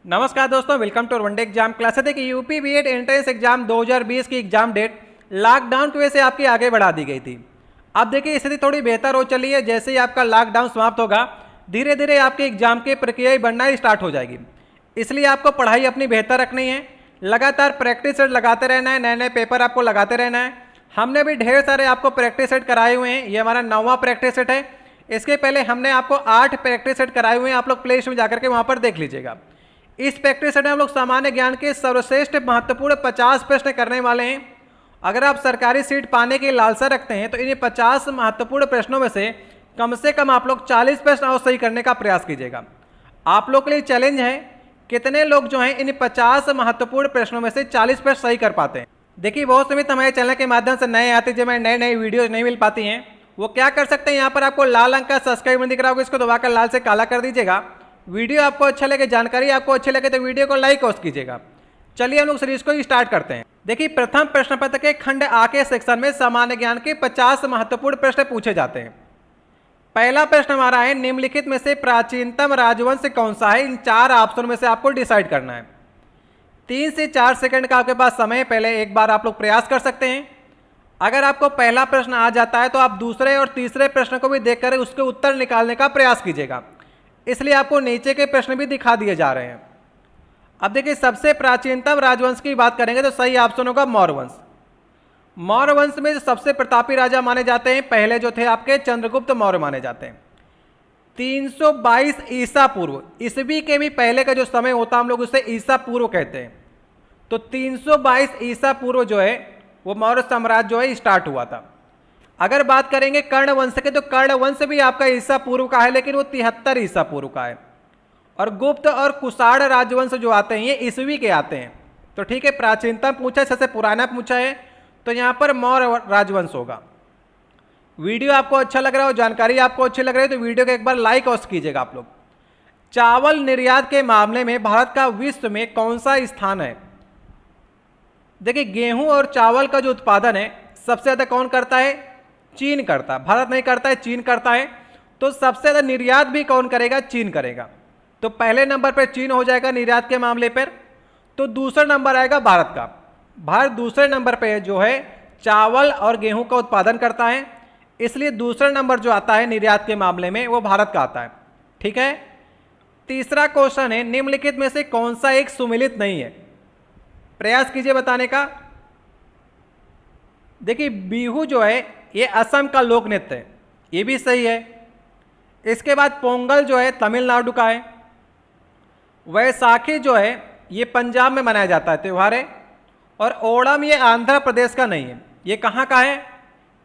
नमस्कार दोस्तों, welcome to one day exam class. देखिए यूपी बीएड एंट्रेंस एग्जाम 2020 की एग्जाम डेट लॉकडाउन की वजह से आपकी आगे बढ़ा दी गई थी। अब देखिए स्थिति थोड़ी बेहतर हो चली है। जैसे ही आपका लॉकडाउन समाप्त होगा, धीरे धीरे आपके एग्जाम की प्रक्रिया बनना स्टार्ट हो जाएगी। इसलिए आपको पढ़ाई अपनी बेहतर रखनी है, लगातार प्रैक्टिस सेट लगाते रहना है, नए नए पेपर आपको लगाते रहना है। हमने भी ढेर सारे आपको प्रैक्टिस सेट कराए हुए हैं। ये हमारा 9वां प्रैक्टिस सेट है। इसके पहले हमने आपको 8 प्रैक्टिस सेट कराए हुए हैं। आप लोग प्ले स्टोर में जाकर के वहाँ पर देख लीजिएगा। इस प्रैक्टिस सेट में हम लोग सामान्य ज्ञान के सर्वश्रेष्ठ महत्वपूर्ण 50 प्रश्न करने वाले हैं। अगर आप सरकारी सीट पाने की लालसा रखते हैं तो इन 50 महत्वपूर्ण प्रश्नों में से कम आप लोग 40 प्रश्न और सही करने का प्रयास कीजिएगा। आप लोग के लिए चैलेंज है, कितने लोग जो हैं इन 50 महत्वपूर्ण प्रश्नों में से 40 प्रश्न सही कर पाते हैं। देखिए बहुत समित हमारे चैनल के माध्यम से नए आते हैं, जब नए नए वीडियो नहीं मिल पाती हैं, वो क्या कर सकते हैं, यहाँ पर आपको लाल अंक का सब्सक्राइब दिख रहा होगा, इसको दबाकर लाल से काला कर दीजिएगा। वीडियो आपको अच्छा लगे, जानकारी आपको अच्छी लगे तो वीडियो को लाइक और कीजिएगा। चलिए हम लोग सीरीज को स्टार्ट करते हैं। देखिए प्रथम प्रश्न पत्र के खंड आ के सेक्शन में सामान्य ज्ञान के 50 महत्वपूर्ण प्रश्न पूछे जाते हैं। पहला प्रश्न हमारा है, निम्नलिखित में से प्राचीनतम राजवंश कौन सा है। इन 4 ऑप्शन में से आपको डिसाइड करना है। 3 से 4 सेकंड का आपके पास समय, पहले एक बार आप लोग प्रयास कर सकते हैं। अगर आपको पहला प्रश्न आ जाता है तो आप दूसरे और तीसरे प्रश्न को भी देखकर उसके उत्तर निकालने का प्रयास कीजिएगा, इसलिए आपको नीचे के प्रश्न भी दिखा दिए जा रहे हैं। अब देखिए सबसे प्राचीनतम राजवंश की बात करेंगे तो सही ऑप्शन होगा मौर्य वंश। मौर्य वंश में जो सबसे प्रतापी राजा माने जाते हैं, पहले जो थे आपके चंद्रगुप्त मौर्य माने जाते हैं। 322 ईसा पूर्व, ईसवी के भी पहले का जो समय होता है हम लोग उसे ईसा पूर्व कहते हैं। तो 322 ईसा पूर्व जो है वो मौर्य साम्राज्य जो है स्टार्ट हुआ था। अगर बात करेंगे कर्ण वंश के तो कर्ण वंश भी आपका ईसा पूर्व का है, लेकिन वो 73 ईसा पूर्व का है। और गुप्त और कुषाण राजवंश जो आते हैं ये ईसवी के आते हैं। तो ठीक है, प्राचीनतम पूछा है, सबसे पुराना पूछा है, तो यहाँ पर मौर्य राजवंश होगा। वीडियो आपको अच्छा लग रहा हो, जानकारी आपको अच्छी लग रही है तो वीडियो को एक बार लाइक और कीजिएगा आप लोग। चावल निर्यात के मामले में भारत का विश्व में कौन सा स्थान है। देखिए गेहूं और चावल का जो उत्पादन है सबसे ज्यादा कौन करता है, चीन करता है। भारत नहीं करता है, चीन करता है। तो सबसे ज्यादा निर्यात भी कौन करेगा, चीन करेगा। तो पहले नंबर पर चीन हो जाएगा निर्यात के मामले पर। तो दूसरा नंबर आएगा भारत का। भारत दूसरे नंबर पे जो है चावल और गेहूं का उत्पादन करता है, इसलिए दूसरा नंबर जो आता है निर्यात के मामले में वो भारत का आता है। ठीक है, तीसरा क्वेश्चन है, निम्नलिखित में से कौन सा एक सुमेलित नहीं है। प्रयास कीजिए बताने का। देखिए बिहू जो है ये असम का लोक नृत्य है, ये भी सही है। इसके बाद पोंगल जो है तमिलनाडु का है। वैसाखी जो है ये पंजाब में मनाया जाता है त्यौहार है। और ओणम ये आंध्र प्रदेश का नहीं है, ये कहाँ का है।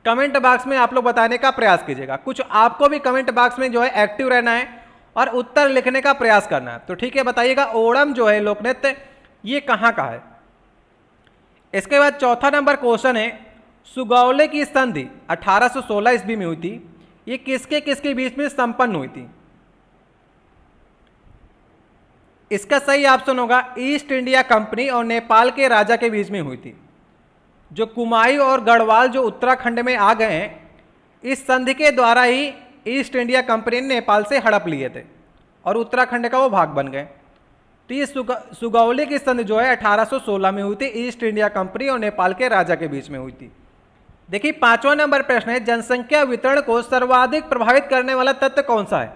कमेंट बॉक्स में आप लोग बताने का प्रयास कीजिएगा। कुछ आपको भी कमेंट बॉक्स में जो है एक्टिव रहना है और उत्तर लिखने का प्रयास करना है। तो ठीक है, बताइएगा ओणम जो है लोक नृत्य ये कहाँ का है। इसके बाद चौथा नंबर क्वेश्चन है, सुगौली की संधि 1816 ईस्वी में हुई थी, ये किसके किसके बीच में संपन्न हुई थी। इसका सही ऑप्शन होगा ईस्ट इंडिया कंपनी और नेपाल के राजा के बीच में हुई थी। जो कुमाऊं और गढ़वाल जो उत्तराखंड में आ गए हैं, इस संधि के द्वारा ही ईस्ट इंडिया कंपनी ने नेपाल से हड़प लिए थे और उत्तराखंड का वो भाग बन गए। तो ये सुगौली की संधि जो है 1816 में हुई थी, ईस्ट इंडिया कंपनी और नेपाल के राजा के बीच में हुई थी। देखिए 5वां नंबर प्रश्न है, जनसंख्या वितरण को सर्वाधिक प्रभावित करने वाला तत्व कौन सा है।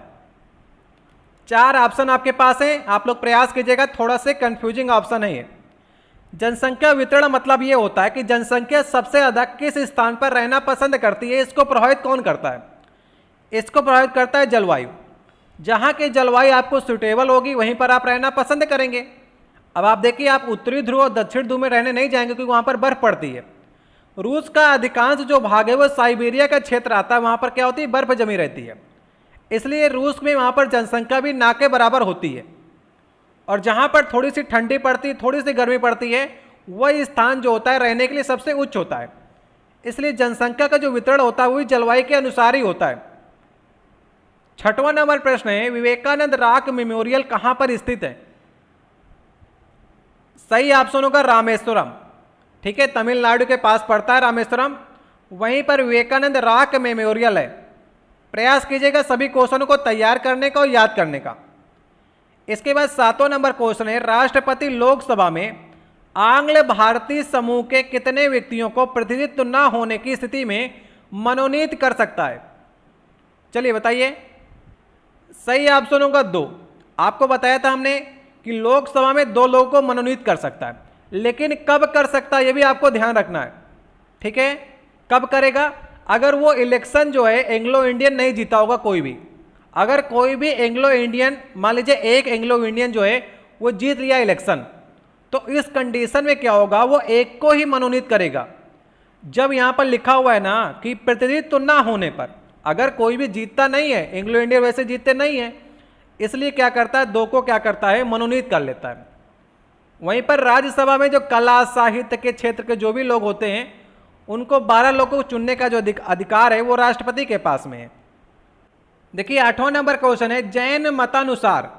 4 ऑप्शन आपके पास है, आप लोग प्रयास कीजिएगा। थोड़ा से कंफ्यूजिंग ऑप्शन है ये। जनसंख्या वितरण मतलब ये होता है कि जनसंख्या सबसे ज्यादा किस स्थान पर रहना पसंद करती है, इसको प्रभावित कौन करता है। इसको प्रभावित करता है जलवायु। जहाँ की जलवायु आपको सुटेबल होगी वहीं पर आप रहना पसंद करेंगे। अब आप देखिए, आप उत्तरी ध्रुव और दक्षिण ध्रुव में रहने नहीं जाएंगे क्योंकि वहाँ पर बर्फ पड़ती है। रूस का अधिकांश जो भाग है वो साइबेरिया का क्षेत्र आता है, वहाँ पर क्या होती है, बर्फ जमी रहती है। इसलिए रूस में वहाँ पर जनसंख्या भी ना के बराबर होती है। और जहाँ पर थोड़ी सी ठंडी पड़ती है, थोड़ी सी गर्मी पड़ती है, वही स्थान जो होता है रहने के लिए सबसे उच्च होता है। इसलिए जनसंख्या का जो वितरण होता है वही जलवायु के अनुसार ही होता है। 6वां नंबर प्रश्न है, विवेकानंद रॉक मेमोरियल कहाँ पर स्थित है। सही ऑप्शन होगा रामेश्वरम। ठीक है, तमिलनाडु के पास पड़ता है रामेश्वरम, वहीं पर विवेकानंद रॉक मेमोरियल है। प्रयास कीजिएगा सभी क्वेश्चनों को तैयार करने का और याद करने का। इसके बाद 7वां नंबर क्वेश्चन है, राष्ट्रपति लोकसभा में आंग्ल भारतीय समूह के कितने व्यक्तियों को प्रतिनिधित्व न होने की स्थिति में मनोनीत कर सकता है? चलिए बताइए। सही ऑप्शन होगा 2। आपको बताया था हमने कि लोकसभा में 2 लोगों को मनोनीत कर सकता है, लेकिन कब कर सकता है ये भी आपको ध्यान रखना है। ठीक है, कब करेगा? अगर वो इलेक्शन जो है एंग्लो इंडियन नहीं जीता होगा कोई भी। अगर कोई भी एंग्लो इंडियन, मान लीजिए एक एंग्लो इंडियन जो है वो जीत लिया इलेक्शन, तो इस कंडीशन में क्या होगा, वो एक को ही मनोनीत करेगा। जब यहां पर लिखा हुआ है ना कि प्रतिनिधित्व ना होने पर, अगर कोई भी जीतता नहीं है, एंग्लो इंडियन वैसे जीतते नहीं है, इसलिए क्या करता है, 2 को क्या करता है, मनोनीत कर लेता है। वहीं पर राज्यसभा में जो कला साहित्य के क्षेत्र के जो भी लोग होते हैं, उनको 12 लोगों को चुनने का जो अधिकार है वो राष्ट्रपति के पास में है। देखिए 8वां नंबर क्वेश्चन है, जैन मतानुसार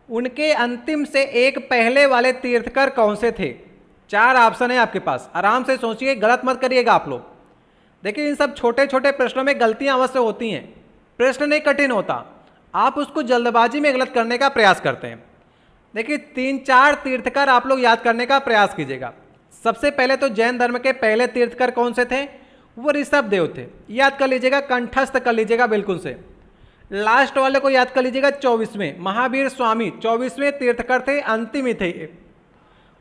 उनके अंतिम से एक पहले वाले तीर्थकर कौन से थे? 4 ऑप्शन है आपके पास, आराम से सोचिए, गलत मत करिएगा आप लोग। देखिए इन सब छोटे छोटे प्रश्नों में गलतियां अवश्य होती हैं, प्रश्न नहीं कठिन होता, आप उसको जल्दबाजी में गलत करने का प्रयास करते हैं। देखिए 3-4 तीर्थकर आप लोग याद करने का प्रयास कीजिएगा। सबसे पहले तो जैन धर्म के पहले तीर्थकर कौन से थे? वो ऋषभ देव थे, याद कर लीजिएगा, कंठस्थ कर लीजिएगा बिल्कुल से। लास्ट वाले को याद कर लीजिएगा 24वें महावीर स्वामी 24वें तीर्थकर थे, अंतिम ही थे।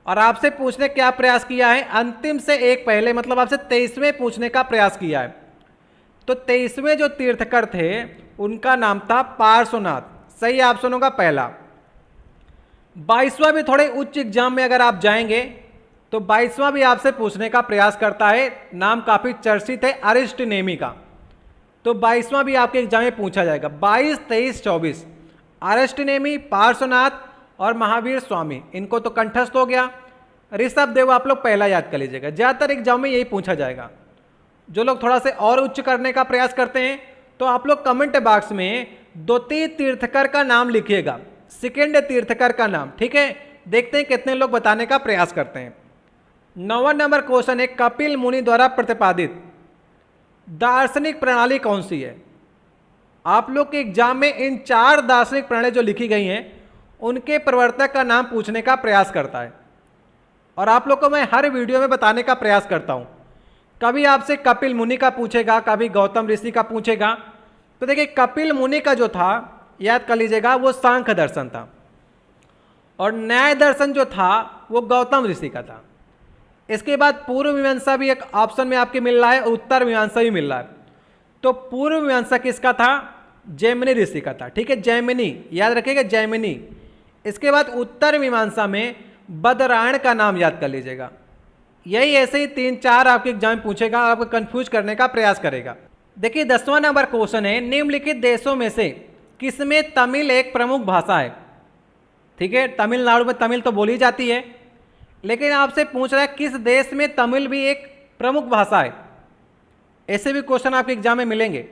और आपसे पूछने क्या प्रयास किया है, अंतिम से एक पहले, मतलब आपसे 23वें पूछने का प्रयास किया है। तो 23वें जो तीर्थकर थे उनका नाम था पार्श्वनाथ। सही ऑप्शन होगा पहला। 22वां भी थोड़े उच्च एग्जाम में अगर आप जाएंगे तो 22वां भी आपसे पूछने का प्रयास करता है, नाम काफी चर्चित है, अरिस्टनेमी का। तो 22वां भी आपके एग्जाम में पूछा जाएगा। 22, 23, 24 अरिस्टनेमी, पार्श्वनाथ और महावीर स्वामी, इनको तो कंठस्थ हो गया। ऋषभ देव आप लोग पहला याद कर लीजिएगा, ज्यादातर एग्जाम में यही पूछा जाएगा। जो लोग थोड़ा से और उच्च करने का प्रयास करते हैं तो आप लोग कमेंट बॉक्स में द्वितीय तीर्थकर का नाम लिखिएगा, सेकेंड तीर्थकर का नाम। ठीक है, देखते हैं कितने लोग बताने का प्रयास करते हैं। 9वां नंबर क्वेश्चन है, कपिल मुनि द्वारा प्रतिपादित दार्शनिक प्रणाली कौन सी है? आप लोग के एग्जाम में इन 4 दार्शनिक प्रणाली जो लिखी गई हैं उनके प्रवर्तक का नाम पूछने का प्रयास करता है, और आप लोग को मैं हर वीडियो में बताने का प्रयास करता हूं। कभी आपसे कपिल मुनि का पूछेगा, कभी गौतम ऋषि का पूछेगा। तो देखिए कपिल मुनि का जो था याद कर लीजिएगा, वो सांख्य दर्शन था, और न्याय दर्शन जो था वो गौतम ऋषि का था। इसके बाद पूर्व मीमांसा भी एक ऑप्शन में आपके मिल रहा है, उत्तर मीमांसा भी मिल रहा है। तो पूर्व मीमांसा किसका था? जैमिनी ऋषि का था। ठीक है, जैमिनी याद रखिएगा, जैमिनी। इसके बाद उत्तर मीमांसा में बदरायण का नाम याद कर लीजिएगा। यही ऐसे ही 3-4 आपके एग्जाम पूछेगा, आपको कंफ्यूज करने का प्रयास करेगा। देखिए 10वां नंबर क्वेश्चन है, निम्नलिखित देशों में से किसमें तमिल एक प्रमुख भाषा है? ठीक है, तमिलनाडु में तमिल तो बोली जाती है, लेकिन आपसे पूछ रहा है किस देश में तमिल भी एक प्रमुख भाषा है। ऐसे भी क्वेश्चन आपके एग्जाम में मिलेंगे।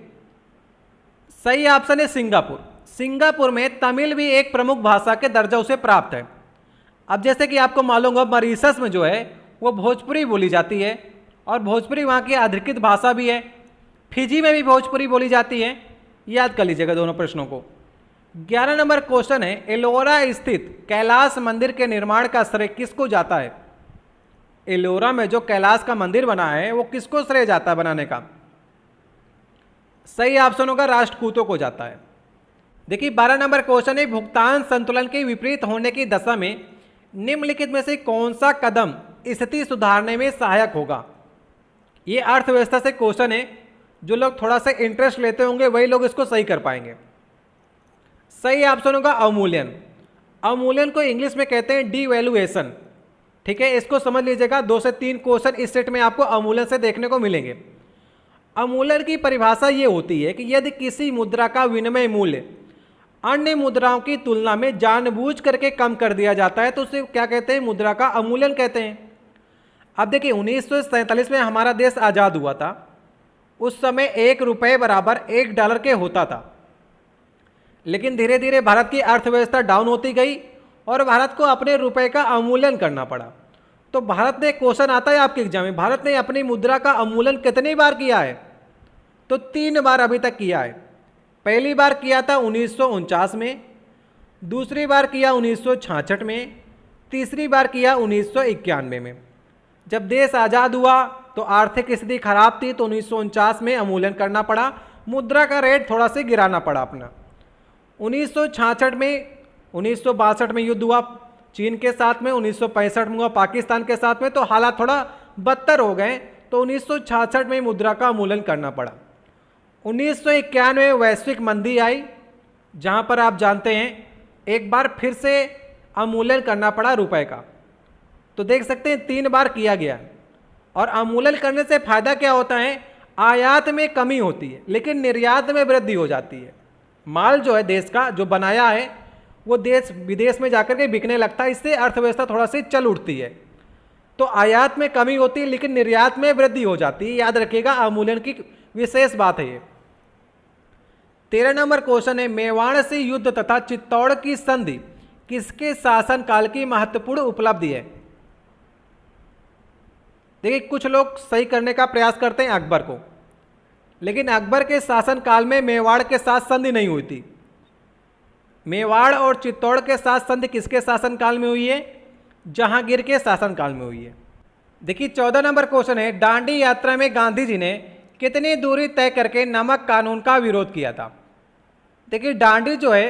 सही ऑप्शन है सिंगापुर। सिंगापुर में तमिल भी एक प्रमुख भाषा के दर्जा उसे प्राप्त है। अब जैसे कि आपको मालूम होगा मॉरिशस में जो है वो भोजपुरी बोली जाती है, और भोजपुरी वहाँ की अधिकृत भाषा भी है। फिजी में भी भोजपुरी बोली जाती है, याद कर लीजिएगा दोनों प्रश्नों को। 11 नंबर क्वेश्चन है, एलोरा स्थित कैलाश मंदिर के निर्माण का श्रेय किसको जाता है? एलोरा में जो कैलाश का मंदिर बना है वो किसको श्रेय जाता है बनाने का? सही ऑप्शन होगा राष्ट्रकूटों को जाता है। देखिए 12 नंबर क्वेश्चन है, भुगतान संतुलन के विपरीत होने की दशा में निम्नलिखित में से कौन सा कदम स्थिति सुधारने में सहायक होगा? ये अर्थव्यवस्था से क्वेश्चन है, जो लोग थोड़ा सा इंटरेस्ट लेते होंगे वही लोग इसको सही कर पाएंगे। सही ऑप्शन होगा अवमूल्यन। अवमूल्यन को इंग्लिश में कहते हैं डिवैल्यूएशन। ठीक है, इसको समझ लीजिएगा, 2 से 3 क्वेश्चन इस सेट में आपको अवमूल्यन से देखने को मिलेंगे। अवमूल्यन की परिभाषा ये होती है कि यदि किसी मुद्रा का विनिमय मूल्य अन्य मुद्राओं की तुलना में जानबूझ करके कम कर दिया जाता है तो उसे क्या कहते हैं? मुद्रा का अवमूल्यन कहते हैं। अब देखिए 1947 में हमारा देश आज़ाद हुआ था, उस समय 1 रुपये बराबर $1 के होता था। लेकिन धीरे धीरे भारत की अर्थव्यवस्था डाउन होती गई और भारत को अपने रुपए का अवमूल्यन करना पड़ा। तो भारत ने, क्वेश्चन आता है आपके एग्जाम में, भारत ने अपनी मुद्रा का अवमूल्यन कितनी बार किया है? तो 3 बार अभी तक किया है। पहली बार किया था 1949 में, दूसरी बार किया 1966 में, तीसरी बार किया 1991 में। जब देश आज़ाद हुआ तो आर्थिक स्थिति खराब थी तो 1949 में अवमूल्यन करना पड़ा, मुद्रा का रेट थोड़ा सा गिराना पड़ा अपना। 1966 में, 1962 में युद्ध हुआ चीन के साथ में, 1965 में हुआ पाकिस्तान के साथ में, तो हालात थोड़ा बदतर हो गए तो 1966 में मुद्रा का अवमूल्यन करना पड़ा। 1991 में वैश्विक मंदी आई, जहां पर आप जानते हैं एक बार फिर से अवमूल्यन करना पड़ा रुपए का। तो देख सकते हैं 3 बार किया गया। और अवमूल्यन करने से फायदा क्या होता है, आयात में कमी होती है लेकिन निर्यात में वृद्धि हो जाती है। माल जो है देश का जो बनाया है वो देश विदेश में जाकर के बिकने लगता है, इससे अर्थव्यवस्था थोड़ा सी चल उठती है। तो आयात में कमी होती है लेकिन निर्यात में वृद्धि हो जाती है, याद रखिएगा अवमूल्यन की विशेष बात है ये। 13 नंबर क्वेश्चन है, मेवाड़ से युद्ध तथा चित्तौड़ की संधि किसके शासनकाल की महत्वपूर्ण उपलब्धि है। देखिए कुछ लोग सही करने का प्रयास करते हैं अकबर को, लेकिन अकबर के शासनकाल में मेवाड़ के साथ संधि नहीं हुई थी। मेवाड़ और चित्तौड़ के साथ संधि किसके शासनकाल में हुई है, जहांगीर के शासनकाल में हुई है। देखिए 14 नंबर क्वेश्चन है, दांडी यात्रा में गांधी जी ने कितनी दूरी तय करके नमक कानून का विरोध किया था। देखिए दांडी जो है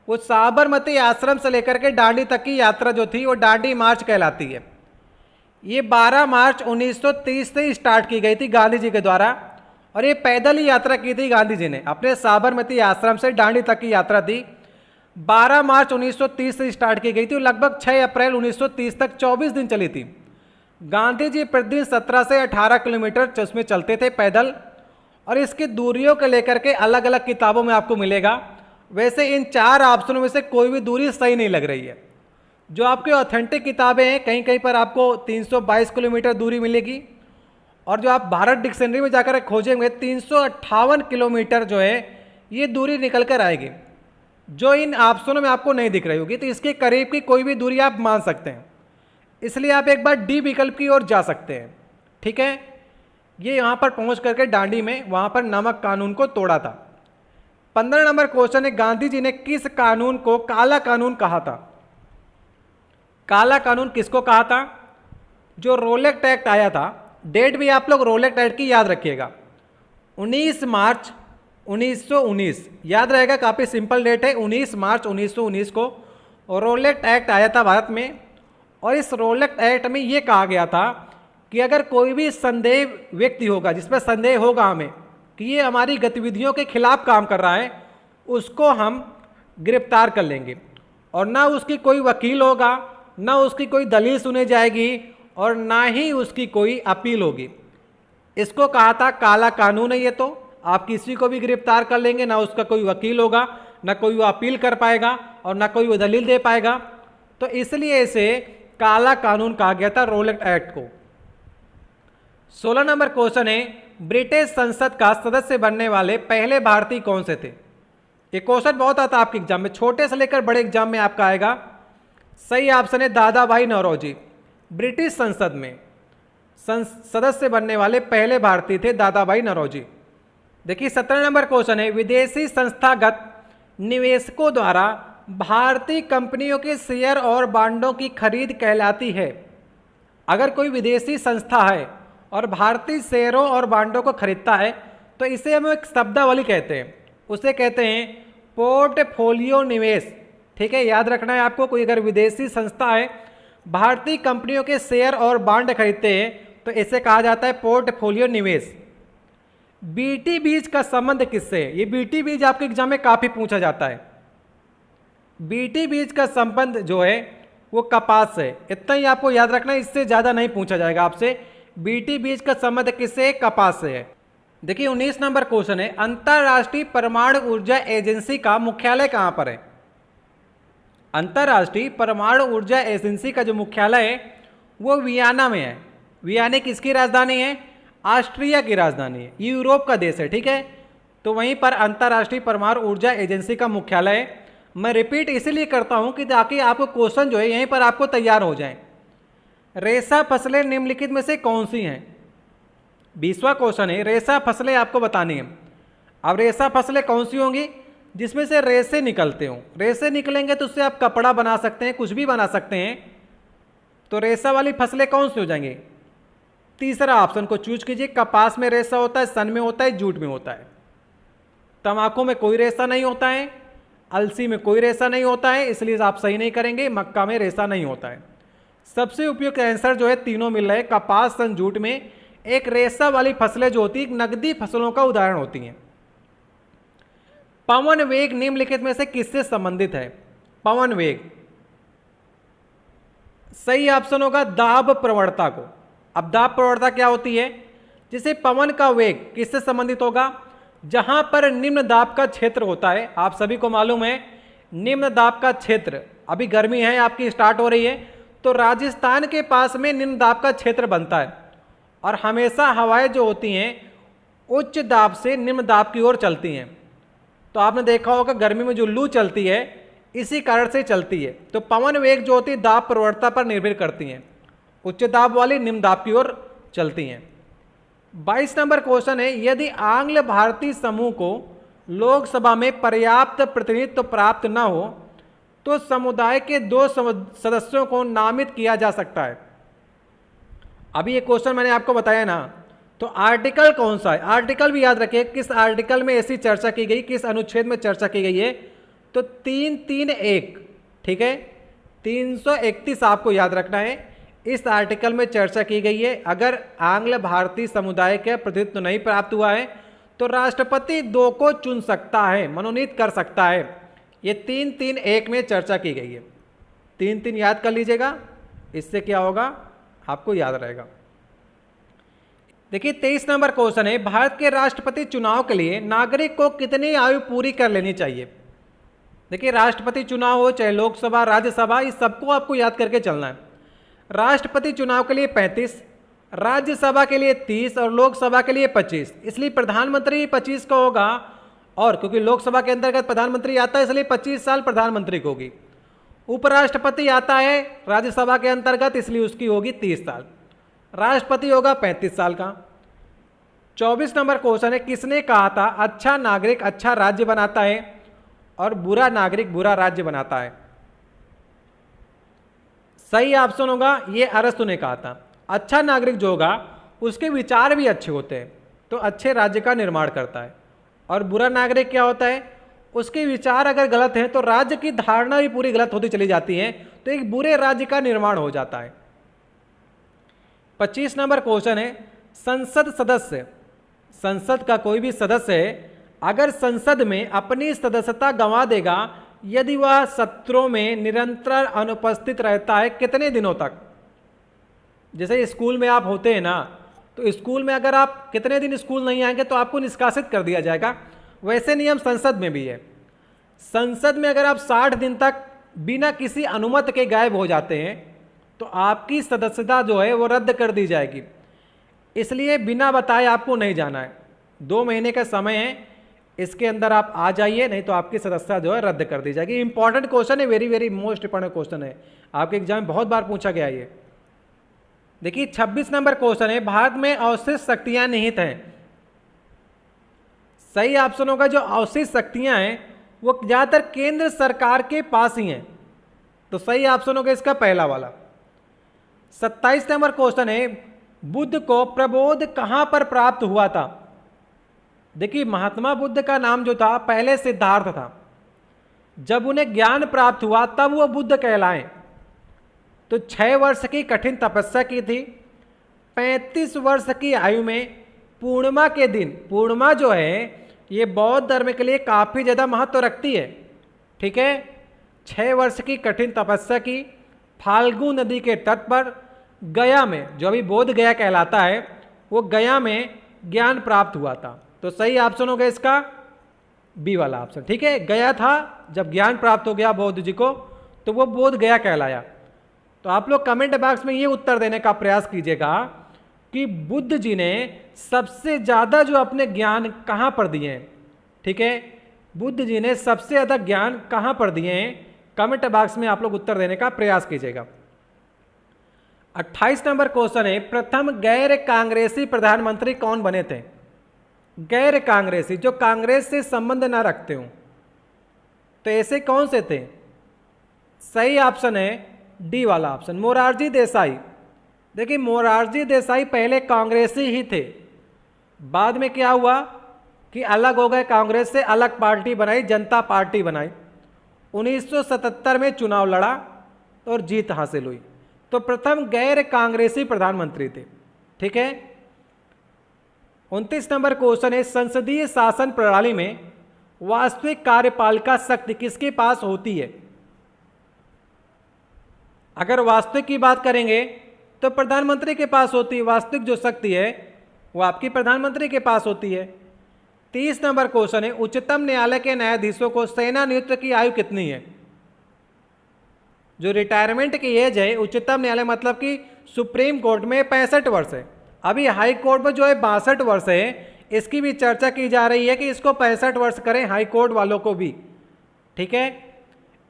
वो साबरमती आश्रम से लेकर के दांडी तक की यात्रा जो थी वो दांडी मार्च कहलाती है। ये 12 मार्च 1930 से स्टार्ट की गई थी गांधी जी के द्वारा, और ये पैदल ही यात्रा की थी गांधी जी ने, अपने साबरमती आश्रम से दांडी तक की यात्रा थी। 12 मार्च 1930 से स्टार्ट की गई थी और लगभग 6 अप्रैल 1930 तक 24 दिन चली थी। गांधी जी प्रतिदिन 17 से 18 किलोमीटर उसमें चलते थे पैदल, और इसकी दूरियों को लेकर के अलग अलग किताबों में आपको मिलेगा। वैसे इन 4 ऑप्शनों में से कोई भी दूरी सही नहीं लग रही है। जो आपकी ऑथेंटिक किताबें हैं कहीं कहीं पर आपको 322 किलोमीटर दूरी मिलेगी, और जो आप भारत डिक्शनरी में जाकर खोजेंगे 358 किलोमीटर जो है ये दूरी निकल कर आएगी, जो इन ऑप्शनों में आपको नहीं दिख रही होगी। तो इसके करीब की कोई भी दूरी आप मान सकते हैं, इसलिए आप एक बार डी विकल्प की ओर जा सकते हैं। ठीक है, ये यहाँ पर पहुँच करके दांडी में वहाँ पर नमक कानून को तोड़ा था। 15 नंबर क्वेश्चन है, गांधी जी ने किस कानून को काला कानून कहा था। काला कानून किसको कहा था, जो रोलेक्ट एक्ट आया था, डेट भी आप लोग रोलेक्ट एक्ट की याद रखिएगा, 19 मार्च 1919, याद रहेगा, काफ़ी सिंपल डेट है। 19 मार्च 1919 को रोलेक्ट एक्ट आया था भारत में, और इस रोलेक्ट एक्ट में ये कहा गया था कि अगर कोई भी संदेह व्यक्ति होगा, जिसमें संदेह होगा हमें कि ये हमारी गतिविधियों के खिलाफ काम कर रहा है, उसको हम गिरफ्तार कर लेंगे, और ना उसकी कोई वकील होगा, ना उसकी कोई दलील सुनी जाएगी, और ना ही उसकी कोई अपील होगी। इसको कहा था काला कानून है। ये तो आप किसी को भी गिरफ्तार कर लेंगे, ना उसका कोई वकील होगा, ना कोई वो अपील कर पाएगा, और ना कोई वो दलील दे पाएगा। तो इसलिए इसे काला कानून कहा गया था, रोलेक्ट एक्ट को। 16 नंबर क्वेश्चन है, ब्रिटिश संसद का सदस्य बनने वाले पहले भारतीय कौन से थे। ये क्वेश्चन बहुत आता है आपके एग्जाम में, छोटे से लेकर बड़े एग्जाम में आपका आएगा। सही ऑप्शन है दादा भाई नौरोजी। ब्रिटिश संसद में सदस्य बनने वाले पहले भारतीय थे दादा भाई नौरोजी। देखिए 17 नंबर क्वेश्चन है, विदेशी संस्थागत निवेशकों द्वारा भारतीय कंपनियों के शेयर और बांडों की खरीद कहलाती है। अगर कोई विदेशी संस्था है और भारतीय शेयरों और बांडों को खरीदता है तो इसे हम एक शब्दावली कहते हैं, उसे कहते हैं पोर्टफोलियो निवेश। ठीक है, याद रखना है आपको, कोई अगर विदेशी संस्था है भारतीय कंपनियों के शेयर और बांड खरीदते हैं तो इसे कहा जाता है पोर्टफोलियो निवेश। बीटी बीज का संबंध किससे है, ये बीटी बीज आपके एग्जाम में काफ़ी पूछा जाता है। बीटी बीज का संबंध जो है वो कपास से, इतना ही आपको याद रखना है, इससे ज़्यादा नहीं पूछा जाएगा आपसे। बीटी बीज का संबंध किससे, कपास से है। देखिए 19 नंबर क्वेश्चन है, अंतर्राष्ट्रीय परमाणु ऊर्जा एजेंसी का मुख्यालय कहाँ पर है। अंतर्राष्ट्रीय परमाणु ऊर्जा एजेंसी का जो मुख्यालय है वो वियना में है। वियना किसकी राजधानी है, ऑस्ट्रिया की राजधानी है, यूरोप का देश है। ठीक है, तो वहीं पर अंतर्राष्ट्रीय परमाणु ऊर्जा एजेंसी का मुख्यालय है। मैं रिपीट इसीलिए करता हूं कि ताकि आपको क्वेश्चन जो है यहीं पर आपको तैयार हो जाए। रेशा फसलें निम्नलिखित में से कौन सी हैं। 20वां क्वेश्चन है, रेशा फसलें आपको बतानी है। अब रेशा फसलें कौन सी होंगी, जिसमें से रेसे निकलते हों। रेसे निकलेंगे तो उससे आप कपड़ा बना सकते हैं, कुछ भी बना सकते हैं। तो रेसा वाली फसलें कौन सी हो जाएंगी? तीसरा ऑप्शन को चूज कीजिए। कपास में रेसा होता है, सन में होता है, जूट में होता है। तंबाकू में कोई रेसा नहीं होता है, अलसी में कोई रेसा नहीं होता है, इसलिए आप सही नहीं करेंगे। मक्का में रेसा नहीं होता है। सबसे उपयुक्त आंसर जो है तीनों मिल रहे हैं। कपास, सन, जूट में एक रेसा वाली फसलें जो होती है नकदी फसलों का उदाहरण होती हैं। पवन वेग निम्नलिखित में से किससे संबंधित है? पवन वेग सही ऑप्शन होगा दाब प्रवणता को। अब दाब प्रवणता क्या होती है? जिसे पवन का वेग किससे संबंधित होगा? जहां पर निम्न दाब का क्षेत्र होता है। आप सभी को मालूम है निम्न दाब का क्षेत्र, अभी गर्मी है आपकी स्टार्ट हो रही है, तो राजस्थान के पास में निम्न दाब का क्षेत्र बनता है और हमेशा हवाएं जो होती हैं उच्च दाब से निम्न दाब की ओर चलती हैं। तो आपने देखा होगा गर्मी में जो लू चलती है इसी कारण से चलती है। तो पवन वेग जो होती है दाब प्रवणता पर निर्भर करती हैं, उच्च दाब वाली निम्न दाब की ओर चलती हैं। 22 नंबर क्वेश्चन है, यदि आंग्ल भारतीय समूह को लोकसभा में पर्याप्त प्रतिनिधित्व प्राप्त न हो तो समुदाय के 2 सदस्यों को नामित किया जा सकता है। अभी ये क्वेश्चन मैंने आपको बताया ना, तो आर्टिकल कौन सा है? आर्टिकल भी याद रखिए, किस आर्टिकल में ऐसी चर्चा की गई, किस अनुच्छेद में चर्चा की गई है? तो 331, ठीक है, 331 आपको याद रखना है। इस आर्टिकल में चर्चा की गई है अगर आंग्ल भारतीय समुदाय का प्रतिनिधित्व नहीं प्राप्त हुआ है तो राष्ट्रपति 2 को चुन सकता है, मनोनीत कर सकता है। ये 331 में चर्चा की गई है। 3 याद कर लीजिएगा, इससे क्या होगा आपको याद रहेगा। देखिए 23 नंबर क्वेश्चन है, भारत के राष्ट्रपति चुनाव के लिए नागरिक को कितनी आयु पूरी कर लेनी चाहिए? देखिए राष्ट्रपति चुनाव हो चाहे लोकसभा, राज्यसभा, इस सबको आपको याद करके चलना है। राष्ट्रपति चुनाव के लिए 35, राज्यसभा के लिए 30 और लोकसभा के लिए 25। इसलिए प्रधानमंत्री 25 का होगा, और क्योंकि लोकसभा के अंतर्गत प्रधानमंत्री आता है इसलिए 25 साल प्रधानमंत्री की होगी। उपराष्ट्रपति आता है राज्यसभा के अंतर्गत, इसलिए उसकी होगी 30 साल। राष्ट्रपति होगा 35 साल का। 24 नंबर क्वेश्चन है, किसने कहा था अच्छा नागरिक अच्छा राज्य बनाता है और बुरा नागरिक बुरा राज्य बनाता है? सही ऑप्शन होगा ये अरस्तु ने कहा था। अच्छा नागरिक जो होगा उसके विचार भी अच्छे होते हैं तो अच्छे राज्य का निर्माण करता है, और बुरा नागरिक क्या होता है? उसके विचार अगर गलत हैं तो राज्य की धारणा भी पूरी गलत होती चली जाती है, तो एक बुरे राज्य का निर्माण हो जाता है। 25 नंबर क्वेश्चन है, संसद सदस्य, संसद का कोई भी सदस्य है अगर संसद में अपनी सदस्यता गंवा देगा यदि वह सत्रों में निरंतर अनुपस्थित रहता है कितने दिनों तक? जैसे स्कूल में आप होते हैं ना, तो स्कूल में अगर आप कितने दिन स्कूल नहीं आएंगे तो आपको निष्कासित कर दिया जाएगा। वैसे नियम संसद में भी है। संसद में अगर आप 60 दिन तक बिना किसी अनुमति के गायब हो जाते हैं तो आपकी सदस्यता जो है वो रद्द कर दी जाएगी। इसलिए बिना बताए आपको नहीं जाना है। 2 महीने का समय है, इसके अंदर आप आ जाइए, नहीं तो आपकी सदस्यता जो है रद्द कर दी जाएगी। इंपॉर्टेंट क्वेश्चन है, very very most important question है, आपके एग्जाम में बहुत बार पूछा गया ये। देखिए 26 नंबर क्वेश्चन है, भारत में अवशिष्ट शक्तियां निहित हैं। सही ऑप्शन होगा जो अवशिष्ट शक्तियां हैं वो ज्यादातर केंद्र सरकार के पास ही हैं, तो सही ऑप्शन होगा इसका पहला वाला। 27 नंबर क्वेश्चन है, बुद्ध को प्रबोध कहां पर प्राप्त हुआ था? देखिए महात्मा बुद्ध का नाम जो था पहले सिद्धार्थ था, जब उन्हें ज्ञान प्राप्त हुआ तब वो बुद्ध कहलाए। तो 6 वर्ष की कठिन तपस्या की थी। 35 वर्ष की आयु में पूर्णिमा के दिन, पूर्णिमा जो है ये बौद्ध धर्म के लिए काफ़ी ज़्यादा महत्व रखती है, ठीक है। 6 वर्ष की कठिन तपस्या की, फाल्गु नदी के तट पर गया में, जो अभी बोध गया कहलाता है, वो गया में ज्ञान प्राप्त हुआ था। तो सही ऑप्शन होगा इसका बी वाला ऑप्शन, ठीक है। गया था, जब ज्ञान प्राप्त हो गया बौद्ध जी को तो वो बोध गया कहलाया। तो आप लोग कमेंट बॉक्स में ये उत्तर देने का प्रयास कीजिएगा कि बुद्ध जी ने सबसे ज़्यादा जो अपने ज्ञान कहाँ पर दिए हैं, ठीक है। बुद्ध जी ने सबसे ज़्यादा ज्ञान कहाँ पर दिए हैं, कमेंट बॉक्स में आप लोग उत्तर देने का प्रयास कीजिएगा। 28 नंबर क्वेश्चन है, प्रथम गैर कांग्रेसी प्रधानमंत्री कौन बने थे? गैर कांग्रेसी, जो कांग्रेस से संबंध ना रखते हो, तो ऐसे कौन से थे? सही ऑप्शन है डी वाला ऑप्शन, मोरारजी देसाई। देखिए मोरारजी देसाई पहले कांग्रेसी ही थे, बाद में क्या हुआ कि अलग हो गए, कांग्रेस से अलग पार्टी बनाई, जनता पार्टी बनाई। 1977 में चुनाव लड़ा और जीत हासिल हुई। तो प्रथम गैर कांग्रेसी प्रधानमंत्री थे। ठीक है। 29 नंबर क्वेश्चन है, संसदीय शासन प्रणाली में वास्तविक कार्यपालिका शक्ति किसके पास होती है? अगर वास्तविक की बात करेंगे तो प्रधानमंत्री के पास होती है। वास्तविक जो शक्ति है वो आपकी प्रधानमंत्री के पास होती है। 30 नंबर क्वेश्चन है, उच्चतम न्यायालय के न्यायाधीशों को सेना नियुक्त की आयु कितनी है? जो रिटायरमेंट की एज है उच्चतम न्यायालय मतलब कि सुप्रीम कोर्ट में 65 वर्ष है। अभी हाई कोर्ट में जो है 62 वर्ष है। इसकी भी चर्चा की जा रही है कि इसको 65 वर्ष करें हाई कोर्ट वालों को भी। ठीक है।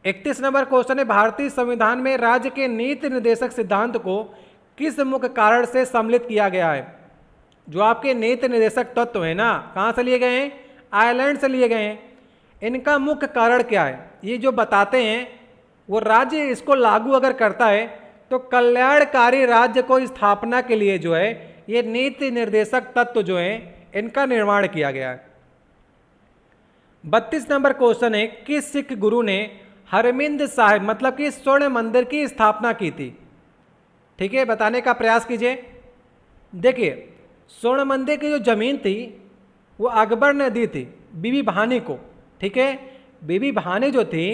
31 नंबर क्वेश्चन है, भारतीय संविधान में राज्य के नीति निर्देशक सिद्धांत को किस मुख्य कारण से सम्मिलित किया गया है? जो आपके नीति निर्देशक तत्व है ना, कहाँ से लिए गए हैं? आयरलैंड से लिए गए हैं। इनका मुख्य कारण क्या है? ये जो बताते हैं वो राज्य इसको लागू अगर करता है तो कल्याणकारी राज्य को स्थापना के लिए जो है ये नीति निर्देशक तत्व जो है इनका निर्माण किया गया है। 32 नंबर क्वेश्चन है, किस सिख गुरु ने हरमिंद साहिब मतलब कि स्वर्ण मंदिर की स्थापना की थी? ठीक है, बताने का प्रयास कीजिए। देखिए स्वर्ण मंदिर की जो जमीन थी वो अकबर ने दी थी बीबी भानी को। ठीक है। बीबी भानी जो थी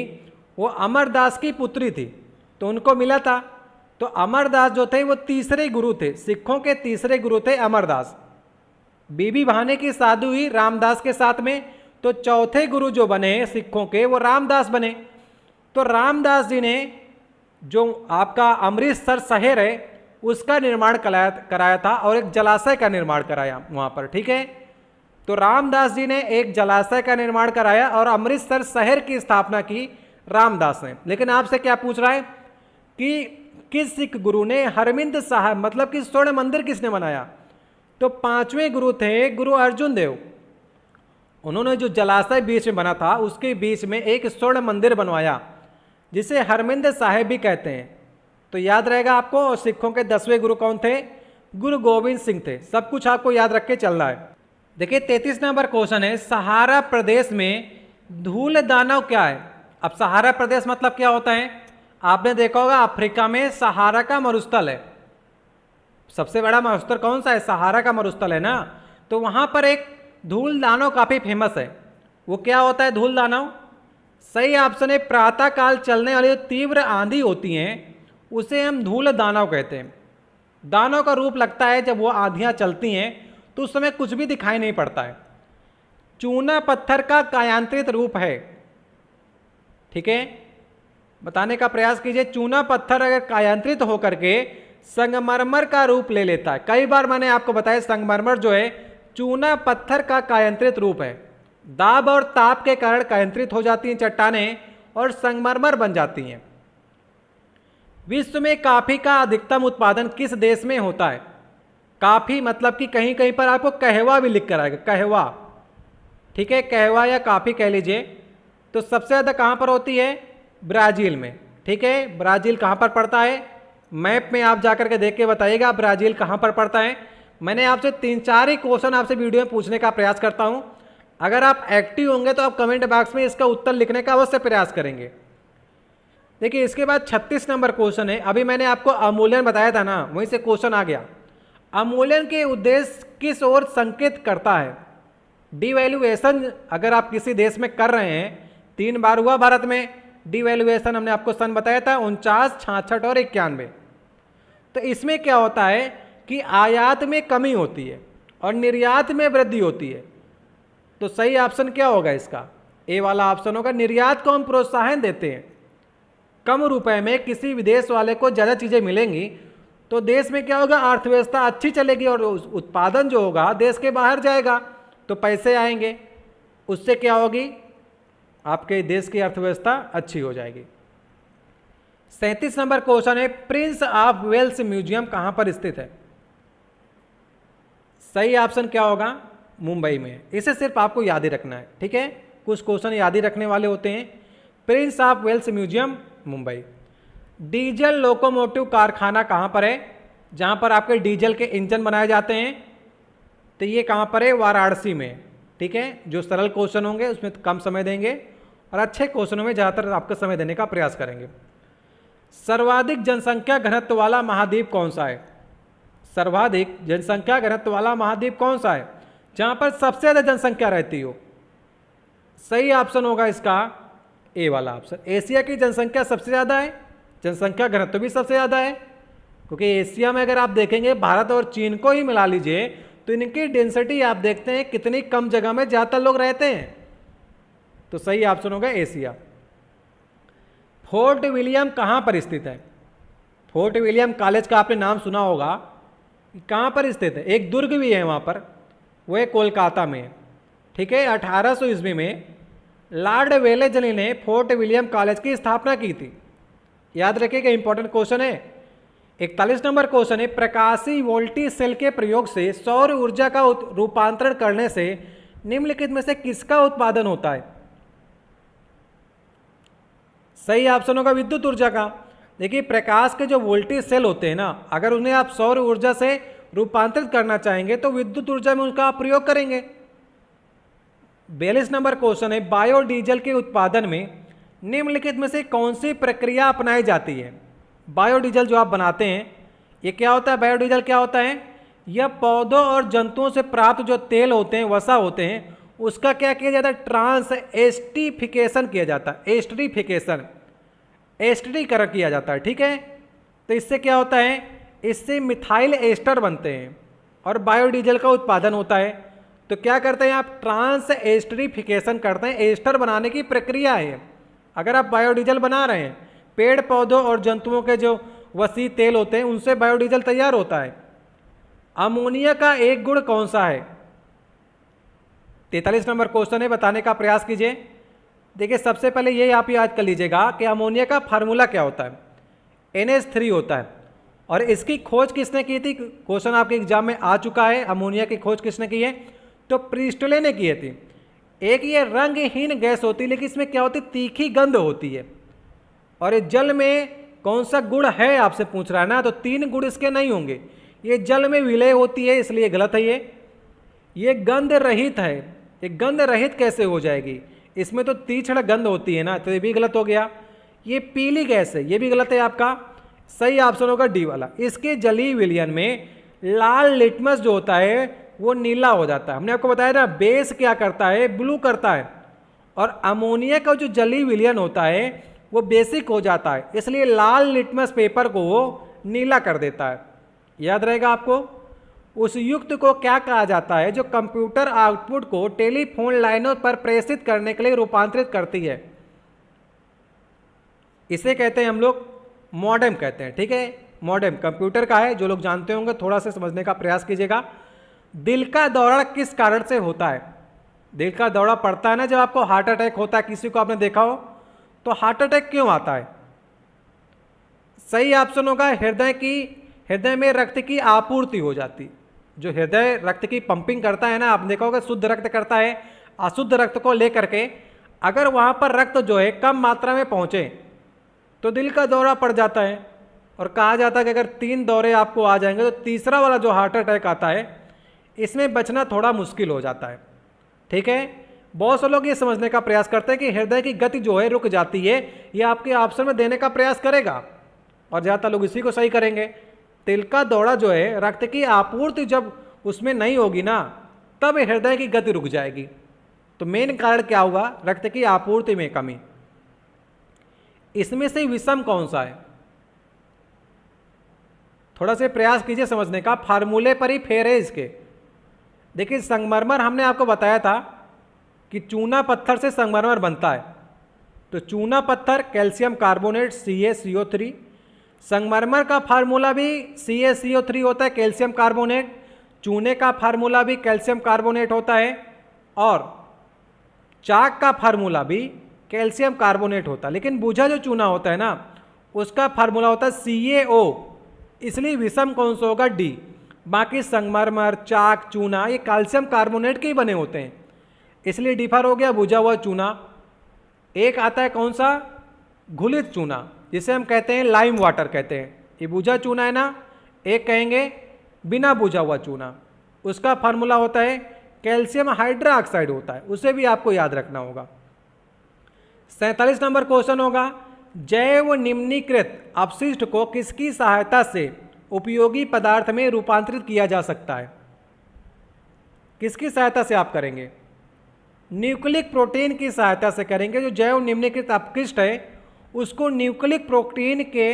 वो अमरदास की पुत्री थी तो उनको मिला था। तो अमरदास जो थे वो तीसरे गुरु थे, सिखों के तीसरे गुरु थे अमरदास। बीबी भानी की शादी हुई रामदास के साथ में, तो चौथे गुरु जो बने सिखों के वो रामदास बने। तो रामदास जी ने जो आपका अमृतसर शहर है उसका निर्माण कराया था और एक जलाशय का निर्माण कराया वहाँ पर। ठीक है। तो रामदास जी ने एक जलाशय का निर्माण कराया और अमृतसर शहर की स्थापना की रामदास ने। लेकिन आपसे क्या पूछ रहा है कि किस सिख गुरु ने हरमिंद साहिब मतलब कि स्वर्ण मंदिर किसने बनाया? तो 5वें गुरु थे गुरु अर्जुन देव। उन्होंने जो जलाशय बीच में बना था उसके बीच में एक स्वर्ण मंदिर बनवाया जिसे हरमिंद साहिब भी कहते हैं। तो याद रहेगा आपको। और सिखों के 10वें गुरु कौन थे? गुरु गोविंद सिंह थे। सब कुछ आपको याद रख के चलना है। देखिए 33 नंबर क्वेश्चन है, सहारा प्रदेश में धूल दानव क्या है? अब सहारा प्रदेश मतलब क्या होता है? आपने देखा होगा अफ्रीका में सहारा का मरुस्थल है। सबसे बड़ा मरुस्थल कौन सा है? सहारा का मरुस्थल है ना। तो वहां पर एक धूल दानव काफी फेमस है। वो क्या होता है धूल दानव? सही ऑप्शन है प्रातः काल चलने वाली तीव्र आंधी होती हैं उसे हम धूल दानव कहते हैं। दानव का रूप लगता है जब वो आंधियां चलती हैं तो उस समय कुछ भी दिखाई नहीं पड़ता है। चूना पत्थर का कायांतरित रूप है। ठीक है, बताने का प्रयास कीजिए। चूना पत्थर अगर कायांतरित होकर के संगमरमर का रूप ले लेता है, कई बार मैंने आपको बताया संगमरमर जो है चूना पत्थर का कायांतरित रूप है। दाब और ताप के कारण कायांतरित हो जाती हैं चट्टानें और संगमरमर बन जाती हैं। विश्व में कॉफी का अधिकतम उत्पादन किस देश में होता है? कॉफी मतलब कि कहीं कहीं पर आपको कहवा भी लिख कर आएगा, कहवा। ठीक है, कहवा या कॉफी कह लीजिए। तो सबसे ज़्यादा कहाँ पर होती है? ब्राज़ील में। ठीक है, ब्राज़ील कहाँ पर पड़ता है? मैप में आप जाकर के देख के बताइएगा ब्राज़ील कहाँ पर पड़ता है। मैंने आपसे 3-4 ही क्वेश्चन आपसे वीडियो में पूछने का प्रयास करता हूँ। अगर आप एक्टिव होंगे तो आप कमेंट बॉक्स में इसका उत्तर लिखने का अवश्य प्रयास करेंगे। देखिए इसके बाद 36 नंबर क्वेश्चन है। अभी मैंने आपको अवमूल्यन बताया था ना, वहीं से क्वेश्चन आ गया। अवमूल्यन के उद्देश्य किस ओर संकेत करता है? डिवैल्यूएशन अगर आप किसी देश में कर रहे हैं, 3 बार हुआ भारत में डिवैल्यूएशन, हमने आपको सन बताया था 49, 66 और 91। तो इसमें क्या होता है कि आयात में कमी होती है और निर्यात में वृद्धि होती है। तो सही ऑप्शन क्या होगा इसका? ए वाला ऑप्शन होगा। निर्यात को हम प्रोत्साहन देते हैं, कम रुपए में किसी विदेश वाले को ज़्यादा चीज़ें मिलेंगी तो देश में क्या होगा? अर्थव्यवस्था अच्छी चलेगी और उत्पादन जो होगा देश के बाहर जाएगा तो पैसे आएंगे, उससे क्या होगी? आपके देश की अर्थव्यवस्था अच्छी हो जाएगी। 37 नंबर क्वेश्चन है, प्रिंस ऑफ वेल्स म्यूजियम कहाँ पर स्थित है? सही ऑप्शन क्या होगा? मुंबई में। इसे सिर्फ आपको याद ही रखना है। ठीक है, कुछ क्वेश्चन याद ही रखने वाले होते हैं। Prince of Wales Museum Mumbai. Diesel locomotive कारखाना कहाँ पर है, जहाँ पर आपके डीजल के इंजन बनाए जाते हैं, तो ये कहाँ पर है, वाराणसी में। ठीक है, जो सरल क्वेश्चन होंगे उसमें कम समय देंगे और अच्छे क्वेश्चनों में ज़्यादातर आपका समय देने का प्रयास करेंगे। सर्वाधिक जनसंख्या घनत्व वाला महाद्वीप कौन सा है, सर्वाधिक जनसंख्या घनत्व वाला महाद्वीप कौन सा है, जहाँ पर सबसे ज़्यादा जनसंख्या रहती हो। सही ऑप्शन होगा इसका ए वाला ऑप्शन। एशिया की जनसंख्या सबसे ज़्यादा है, जनसंख्या घनत्व भी सबसे ज़्यादा है, क्योंकि एशिया में अगर आप देखेंगे भारत और चीन को ही मिला लीजिए तो इनकी डेंसिटी आप देखते हैं कितनी कम जगह में ज़्यादातर लोग रहते हैं। तो सही ऑप्शन होगा एशिया। फोर्ट विलियम कहाँ पर स्थित है, फोर्ट विलियम कॉलेज का आपने नाम सुना होगा, कहाँ पर स्थित है, एक दुर्ग भी है वहाँ पर, वो है कोलकाता में। ठीक है, 1800 ईस्वी में लॉर्ड वेलेस्ली ने फोर्ट विलियम कॉलेज की स्थापना की थी। याद रखिएगा, इंपॉर्टेंट क्वेश्चन है। 41 नंबर क्वेश्चन है, प्रकाशीय वोल्टेज सेल के प्रयोग से सौर ऊर्जा का रूपांतरण करने से निम्नलिखित में से किसका उत्पादन होता है। सही ऑप्शन होगा विद्युत ऊर्जा का। देखिए, प्रकाश के जो वोल्टेज सेल होते हैं ना, अगर उन्हें आप सौर ऊर्जा से रूपांतरित करना चाहेंगे तो विद्युत ऊर्जा में उनका आप प्रयोग करेंगे। 42 नंबर क्वेश्चन है, बायोडीजल के उत्पादन में निम्नलिखित में से कौन सी प्रक्रिया अपनाई जाती है। बायोडीजल जो आप बनाते हैं, ये क्या होता है, बायोडीजल क्या होता है, यह पौधों और जंतुओं से प्राप्त जो तेल होते हैं, वसा होते हैं, उसका क्या किया जाता है, ट्रांस एस्टिफिकेशन किया जाता है, एस्टिफिकेशन, एस्टरीकरण किया जाता है। ठीक है, तो इससे क्या होता है, इससे मिथाइल एस्टर बनते हैं और बायोडीजल का उत्पादन होता है। तो क्या करते हैं आप, ट्रांस एस्टरीफिकेशन करते हैं, एस्टर बनाने की प्रक्रिया है। अगर आप बायोडीजल बना रहे हैं, पेड़ पौधों और जंतुओं के जो वसी तेल होते हैं उनसे बायोडीजल तैयार होता है। अमोनिया का एक गुण कौन सा है, 43 नंबर क्वेश्चन है, बताने का प्रयास कीजिए। देखिए, सबसे पहले ये आप याद कर लीजिएगा कि अमोनिया का फार्मूला क्या होता है, NH3 होता है। और इसकी खोज किसने की थी, क्वेश्चन आपके एग्जाम में आ चुका है, अमोनिया की खोज किसने की है, तो प्रिस्टले ने की थी। एक ये रंगहीन गैस होती है, लेकिन इसमें क्या होती है, तीखी गंध होती है। और ये जल में कौन सा गुण है आपसे पूछ रहा है ना, तो 3 गुण इसके नहीं होंगे। ये जल में विलय होती है, इसलिए गलत है। ये गंध रहित है, ये गंध रहित कैसे हो जाएगी, इसमें तो तीक्ष्ण गंध होती है ना, तो ये भी गलत हो गया। ये पीली गैस है, ये भी गलत है आपका। सही ऑप्शन होगा डी वाला। इसके जलीय विलयन में लाल लिटमस जो होता है वो नीला हो जाता है। हमने आपको बताया ना, बेस क्या करता है, ब्लू करता है, और अमोनिया का जो जलीय विलयन होता है वो बेसिक हो जाता है, इसलिए लाल लिटमस पेपर को वो नीला कर देता है। याद रहेगा आपको। उस युक्त को क्या कहा जाता है जो कंप्यूटर आउटपुट को टेलीफोन लाइनों पर प्रेषित करने के लिए रूपांतरित करती है, इसे कहते हैं हम लोग मॉडेम कहते हैं। ठीक है, मॉडेम कंप्यूटर का है, जो लोग जानते होंगे थोड़ा सा समझने का प्रयास कीजिएगा। दिल का दौरा किस कारण से होता है, दिल का दौरा पड़ता है ना जब आपको हार्ट अटैक होता है, किसी को आपने देखा हो, तो हार्ट अटैक क्यों आता है। सही ऑप्शन होगा हृदय में रक्त की आपूर्ति हो जाती। जो हृदय रक्त की पंपिंग करता है ना, आपने देखा होगा शुद्ध रक्त करता है, अशुद्ध रक्त को लेकर के अगर वहाँ पर रक्त जो है कम मात्रा में पहुँचे तो दिल का दौरा पड़ जाता है। और कहा जाता है कि अगर 3 दौरे आपको आ जाएंगे तो तीसरा वाला जो हार्ट अटैक आता है इसमें बचना थोड़ा मुश्किल हो जाता है। ठीक है, बहुत से लोग ये समझने का प्रयास करते हैं कि हृदय की गति जो है रुक जाती है, ये आपके ऑप्शन में देने का प्रयास करेगा और ज़्यादातर लोग इसी को सही करेंगे। दिल का दौरा जो है, रक्त की आपूर्ति जब उसमें नहीं होगी ना, तब हृदय की गति रुक जाएगी। तो मेन कारण क्या होगा, रक्त की आपूर्ति में कमी। इसमें से विषम कौन सा है, थोड़ा सा प्रयास कीजिए समझने का, फार्मूले पर ही फेर है इसके। देखिए, संगमरमर हमने आपको बताया था कि चूना पत्थर से संगमरमर बनता है, तो चूना पत्थर कैल्शियम कार्बोनेट CaCO3, संगमरमर का फार्मूला भी CaCO3 होता है, कैल्शियम कार्बोनेट, चूने का फार्मूला भी कैल्शियम कार्बोनेट होता है, और चाक का फार्मूला भी कैल्शियम कार्बोनेट होता है। लेकिन बुझा जो चूना होता है ना, उसका फार्मूला होता है CaO, इसलिए विषम कौन सा होगा, डी। बाकी संगमरमर, चाक, चूना ये कैल्शियम कार्बोनेट के ही बने होते हैं, इसलिए डिफर हो गया बुझा हुआ चूना। एक आता है कौन सा, घुलित चूना, जिसे हम कहते हैं लाइम वाटर कहते हैं, ये बुझा चूना है ना। एक कहेंगे बिना बुझा हुआ चूना, उसका फार्मूला होता है कैल्शियम हाइड्रोक्साइड होता है, उसे भी आपको याद रखना होगा। 47 नंबर क्वेश्चन होगा, जैव निम्नीकृत अपशिष्ट को किसकी सहायता से उपयोगी पदार्थ में रूपांतरित किया जा सकता है? किसकी सहायता से आप करेंगे? न्यूक्लिक प्रोटीन की सहायता से करेंगे। जो जैव निम्नीकृत अपशिष्ट है उसको न्यूक्लिक प्रोटीन के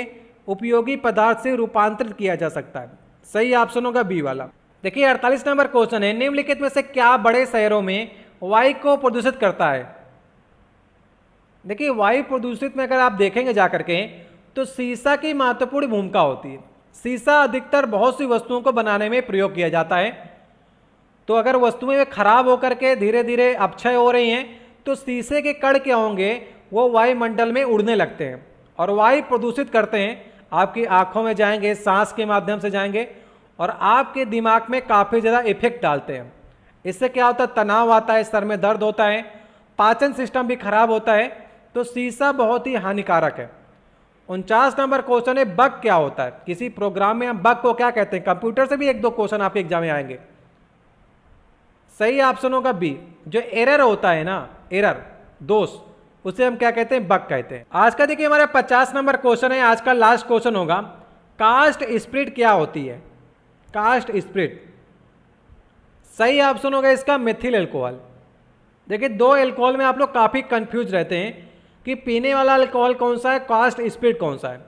उपयोगी पदार्थ से रूपांतरित किया जा सकता है। सही ऑप्शन होगा बी वाला। देखिए 48 नंबर क्वेश्चन है, निम्नलिखित में से क्या बड़े शहरों में वायु को प्रदूषित करता है? देखिए वायु प्रदूषित में अगर आप देखेंगे जाकर के तो सीसा की महत्वपूर्ण भूमिका होती है। सीसा अधिकतर बहुत सी वस्तुओं को बनाने में प्रयोग किया जाता है, तो अगर वस्तुएं खराब होकर के धीरे धीरे अपक्षय हो रही हैं तो शीशे के कण क्या होंगे, वो वायुमंडल में उड़ने लगते हैं और वायु प्रदूषित करते हैं। आपकी आंखों में जाएंगे, सांस के माध्यम से जाएंगे और आपके दिमाग में काफ़ी ज़्यादा इफेक्ट डालते हैं। इससे क्या होता है, तनाव आता है, सर में दर्द होता है, पाचन सिस्टम भी खराब होता है, तो शीशा बहुत ही हानिकारक है। 49 नंबर क्वेश्चन है, बग क्या होता है? किसी प्रोग्राम में हम बग को क्या कहते हैं? कंप्यूटर से भी एक दो क्वेश्चन आपके एग्जाम में आएंगे। सही ऑप्शन होगा बी। जो एरर होता है ना, एरर दोष, उसे हम क्या कहते हैं? बग कहते हैं। आज का देखिए हमारा 50 नंबर क्वेश्चन है, आज का लास्ट क्वेश्चन होगा, कास्ट स्प्रिट क्या होती है? कास्ट स्प्रिट सही ऑप्शन होगा इसका मेथिल अल्कोहल। देखिए दो अल्कोहल में आप लोग काफ़ी कंफ्यूज रहते हैं कि पीने वाला अल्कोहल कौन सा है, कास्ट स्प्रिट कौन सा है।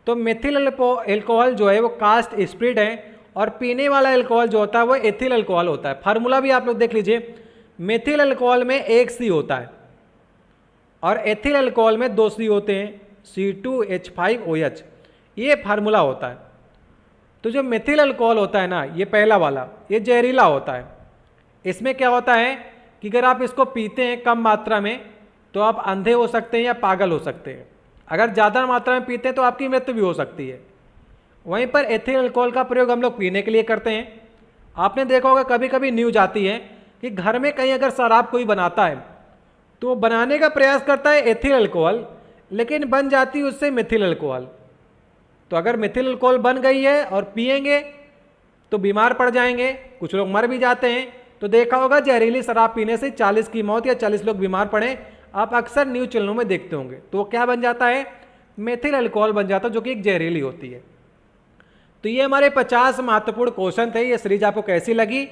तो मेथिल अल्कोहल जो है वो कास्ट स्प्रिट है और पीने वाला अल्कोहल जो होता है वो एथिल अल्कोहल होता है। फार्मूला भी आप लोग देख लीजिए, मेथिल अल्कोहल में एक सी होता है और एथिल अल्कोहल में दो सी होते हैं, C2H5OH, ये फार्मूला होता है। तो जो मेथिल अल्कोहल होता है ना, ये पहला वाला, ये जहरीला होता है। इसमें क्या होता है कि अगर आप इसको पीते हैं कम मात्रा में तो आप अंधे हो सकते हैं या पागल हो सकते हैं। अगर ज़्यादा मात्रा में पीते हैं तो आपकी मृत्यु भी हो सकती है। वहीं पर एथिल अल्कोहल का प्रयोग हम लोग पीने के लिए करते हैं। आपने देखा होगा कभी कभी न्यूज आती है कि घर में कहीं अगर शराब कोई बनाता है तो वो बनाने का प्रयास करता है एथिल अल्कोहल, लेकिन बन जाती है उससे मिथिल अल्कोहल। तो अगर मिथिल अल्कोहल बन गई है और पिएंगे तो बीमार पड़ जाएंगे, कुछ लोग मर भी जाते हैं। तो देखा होगा जहरीली शराब पीने से 40 की मौत या 40 लोग बीमार पड़े, आप अक्सर न्यूज चैनलों में देखते होंगे। तो वो क्या बन जाता है? मेथिल अल्कोहल बन जाता है, जो कि एक जहरीली होती है। तो ये हमारे 50 महत्वपूर्ण क्वेश्चन थे। ये सीरीज आपको कैसी लगी?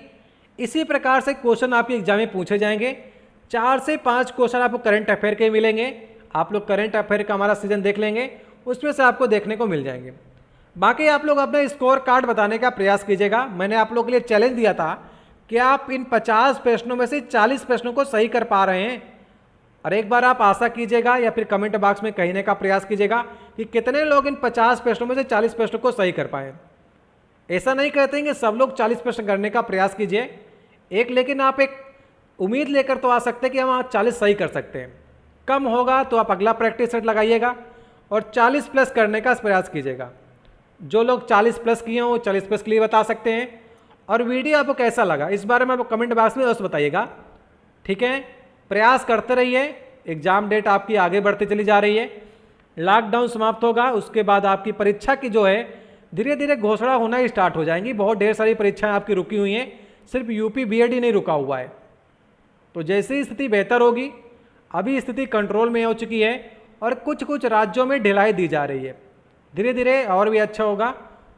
इसी प्रकार से क्वेश्चन आपके एग्जाम में पूछे जाएंगे। 4 से 5 क्वेश्चन आपको करंट अफेयर के मिलेंगे। आप लोग करंट अफेयर का हमारा सीजन देख लेंगे, उसमें से आपको देखने को मिल जाएंगे। बाकी आप लोग अपना स्कोर कार्ड बताने का प्रयास कीजिएगा। मैंने आप लोगों के लिए चैलेंज दिया था कि आप इन 50 प्रश्नों में से 40 प्रश्नों को सही कर पा रहे हैं, और एक बार आप आशा कीजिएगा या फिर कमेंट बॉक्स में कहने का प्रयास कीजिएगा कि कितने लोग इन 50 प्रश्नों में से 40 प्रश्नों को सही कर पाए। ऐसा नहीं कहते हैं कि सब लोग 40 प्रश्न करने का प्रयास कीजिए एक, लेकिन आप एक उम्मीद लेकर तो आ सकते हैं कि हम 40 सही कर सकते हैं। कम होगा तो आप अगला प्रैक्टिस सेट लगाइएगा और 40 प्लस करने का प्रयास कीजिएगा। जो लोग 40 प्लस किए हों वो 40 प्लस के लिए बता सकते हैं। और वीडियो आपको कैसा लगा इस बारे में आप कमेंट बॉक्स में अवश्य बताइएगा। ठीक है, प्रयास करते रहिए। एग्जाम डेट आपकी आगे बढ़ती चली जा रही है। लॉकडाउन समाप्त होगा, उसके बाद आपकी परीक्षा की जो है धीरे धीरे घोषणा होना ही स्टार्ट हो जाएंगी। बहुत ढेर सारी परीक्षाएं आपकी रुकी हुई हैं, सिर्फ यूपी बीएड ही नहीं रुका हुआ है। तो जैसे ही स्थिति बेहतर होगी, अभी स्थिति कंट्रोल में हो चुकी है और कुछ कुछ राज्यों में ढिलाई दी जा रही है, धीरे धीरे और भी अच्छा होगा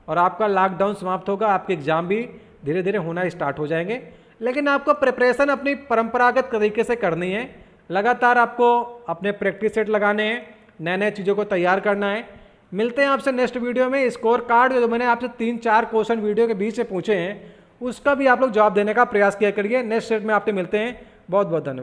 और आपका लॉकडाउन समाप्त होगा, आपके एग्जाम भी धीरे धीरे होना स्टार्ट हो जाएंगे। लेकिन आपको प्रिपरेशन अपनी परंपरागत तरीके से करनी है। लगातार आपको अपने प्रैक्टिस सेट लगाने हैं, नए नए चीज़ों को तैयार करना है। मिलते हैं आपसे नेक्स्ट वीडियो में। स्कोर कार्ड जो मैंने आपसे 3-4 क्वेश्चन वीडियो के बीच से पूछे हैं उसका भी आप लोग जवाब देने का प्रयास किया करिए। नेक्स्ट सेट में आपसे मिलते हैं। बहुत बहुत धन्यवाद।